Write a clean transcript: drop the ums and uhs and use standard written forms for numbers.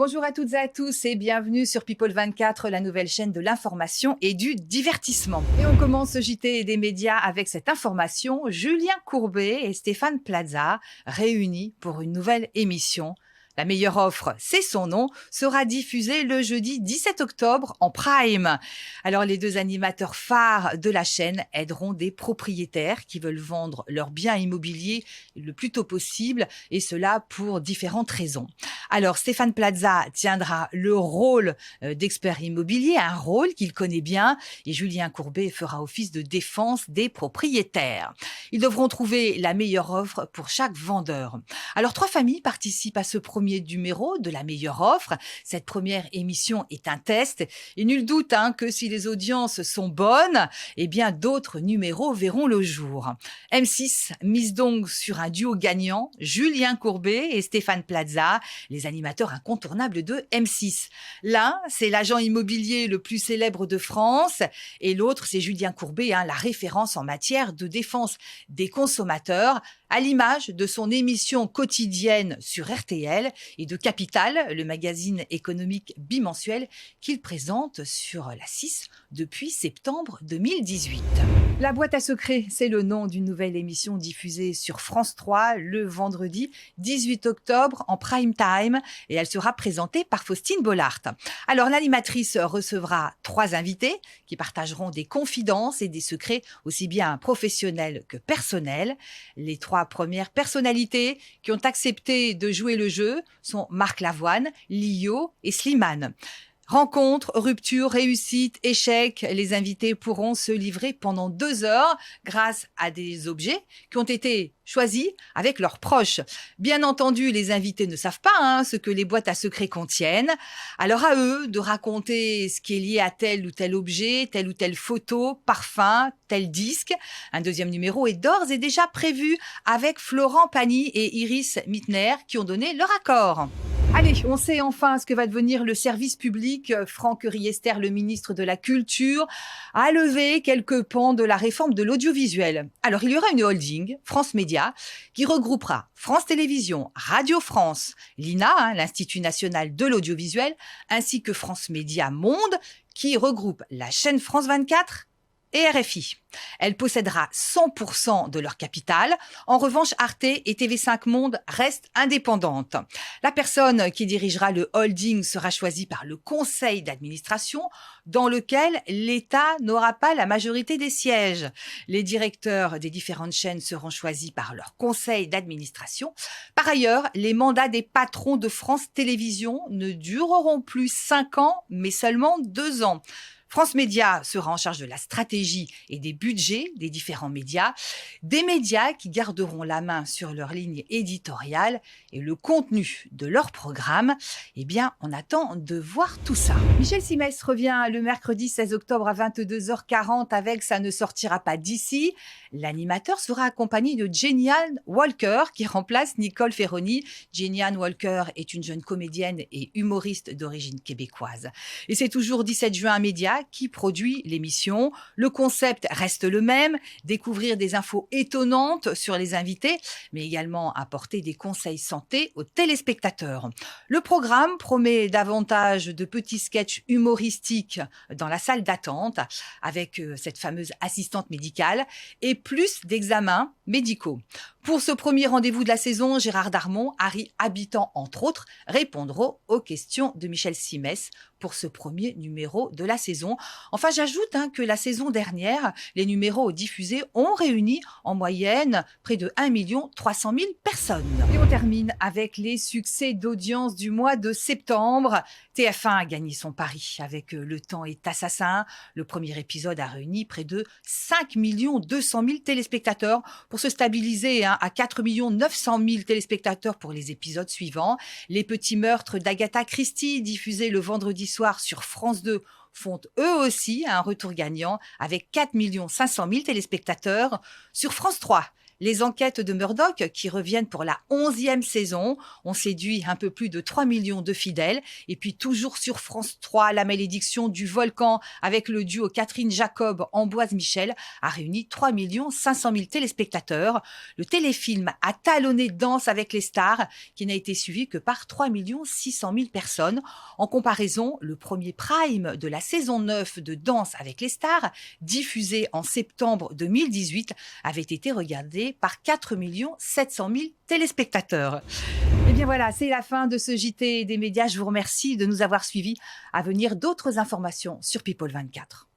Bonjour à toutes et à tous et bienvenue sur People 24, la nouvelle chaîne de l'information et du divertissement. Et on commence ce JT des médias avec cette information. Julien Courbet et Stéphane Plaza réunis pour une nouvelle émission. La meilleure offre, c'est son nom, sera diffusée le jeudi 17 octobre en prime. Alors les deux animateurs phares de la chaîne aideront des propriétaires qui veulent vendre leurs biens immobiliers le plus tôt possible et cela pour différentes raisons. Alors Stéphane Plaza tiendra le rôle d'expert immobilier, un rôle qu'il connaît bien, et Julien Courbet fera office de défense des propriétaires. Ils devront trouver la meilleure offre pour chaque vendeur. Alors 3 familles participent à ce premier numéro de la meilleure offre. Cette première émission est un test et nul doute que si les audiences sont bonnes, eh bien d'autres numéros verront le jour. M6 mise donc sur un duo gagnant, Julien Courbet et Stéphane Plaza, les animateurs incontournables de M6. L'un, c'est l'agent immobilier le plus célèbre de France et l'autre, c'est Julien Courbet, la référence en matière de défense des consommateurs, à l'image de son émission quotidienne sur RTL et de Capital, le magazine économique bimensuel qu'il présente sur la 6 depuis septembre 2018. La boîte à secrets, c'est le nom d'une nouvelle émission diffusée sur France 3 le vendredi 18 octobre en prime time et elle sera présentée par Faustine Bollard. Alors l'animatrice recevra 3 invités qui partageront des confidences et des secrets aussi bien professionnels que personnels. Les 3 premières personnalités qui ont accepté de jouer le jeu sont Marc Lavoine, Lio et Slimane. Rencontres, ruptures, réussites, échecs, les invités pourront se livrer pendant 2 heures grâce à des objets qui ont été choisis avec leurs proches. Bien entendu, les invités ne savent pas ce que les boîtes à secrets contiennent. Alors à eux de raconter ce qui est lié à tel ou tel objet, telle ou telle photo, parfum, tel disque. Un deuxième numéro est d'ores et déjà prévu avec Florent Pagny et Iris Mittner qui ont donné leur accord. Allez, on sait enfin ce que va devenir le service public. Franck Riester, le ministre de la Culture, a levé quelques pans de la réforme de l'audiovisuel. Alors, il y aura une holding, France Média, qui regroupera France Télévisions, Radio France, l'INA, l'Institut national de l'audiovisuel, ainsi que France Média Monde, qui regroupe la chaîne France 24 et RFI. Elle possédera 100% de leur capital. En revanche, Arte et TV5 Monde restent indépendantes. La personne qui dirigera le holding sera choisie par le conseil d'administration dans lequel l'État n'aura pas la majorité des sièges. Les directeurs des différentes chaînes seront choisis par leur conseil d'administration. Par ailleurs, les mandats des patrons de France Télévisions ne dureront plus 5 ans, mais seulement 2 ans. France Média sera en charge de la stratégie et des budgets des différents médias, des médias qui garderont la main sur leur ligne éditoriale et le contenu de leur programme. Eh bien, on attend de voir tout ça. Michel Simès revient le mercredi 16 octobre à 22h40 avec Ça ne sortira pas d'ici. L'animateur sera accompagné de Jenny Ann Walker qui remplace Nicole Ferroni. Jenny Ann Walker est une jeune comédienne et humoriste d'origine québécoise. Et c'est toujours 17 juin Média qui produit l'émission. Le concept reste le même, découvrir des infos étonnantes sur les invités, mais également apporter des conseils santé aux téléspectateurs. Le programme promet davantage de petits sketchs humoristiques dans la salle d'attente avec cette fameuse assistante médicale et plus d'examens médicaux. Pour ce premier rendez-vous de la saison, Gérard Darmon, Harry Habitant entre autres, répondront aux questions de Michel Simès pour ce premier numéro de la saison. Enfin, j'ajoute que la saison dernière, les numéros diffusés ont réuni en moyenne près de 1 300 000 personnes. Et on termine avec les succès d'audience du mois de septembre. TF1 a gagné son pari avec Le Temps est assassin. Le premier épisode a réuni près de 5 200 000 téléspectateurs pour se stabiliser à 4 900 000 téléspectateurs pour les épisodes suivants. Les petits meurtres d'Agatha Christie, diffusés le vendredi soir sur France 2, font eux aussi un retour gagnant avec 4 500 000 téléspectateurs. Sur France 3, Les enquêtes de Murdoch, qui reviennent pour la 11e saison, ont séduit un peu plus de 3 millions de fidèles. Et puis toujours sur France 3, La malédiction du volcan avec le duo Catherine Jacob, Ambroise Michel a réuni 3 500 000 téléspectateurs. Le téléfilm a talonné Danse avec les stars, qui n'a été suivi que par 3 600 000 personnes. En comparaison, le premier prime de la saison 9 de Danse avec les stars, diffusé en septembre 2018, avait été regardé par 4 700 000 téléspectateurs. Eh bien voilà, c'est la fin de ce JT des médias. Je vous remercie de nous avoir suivis. À venir, d'autres informations sur People 24.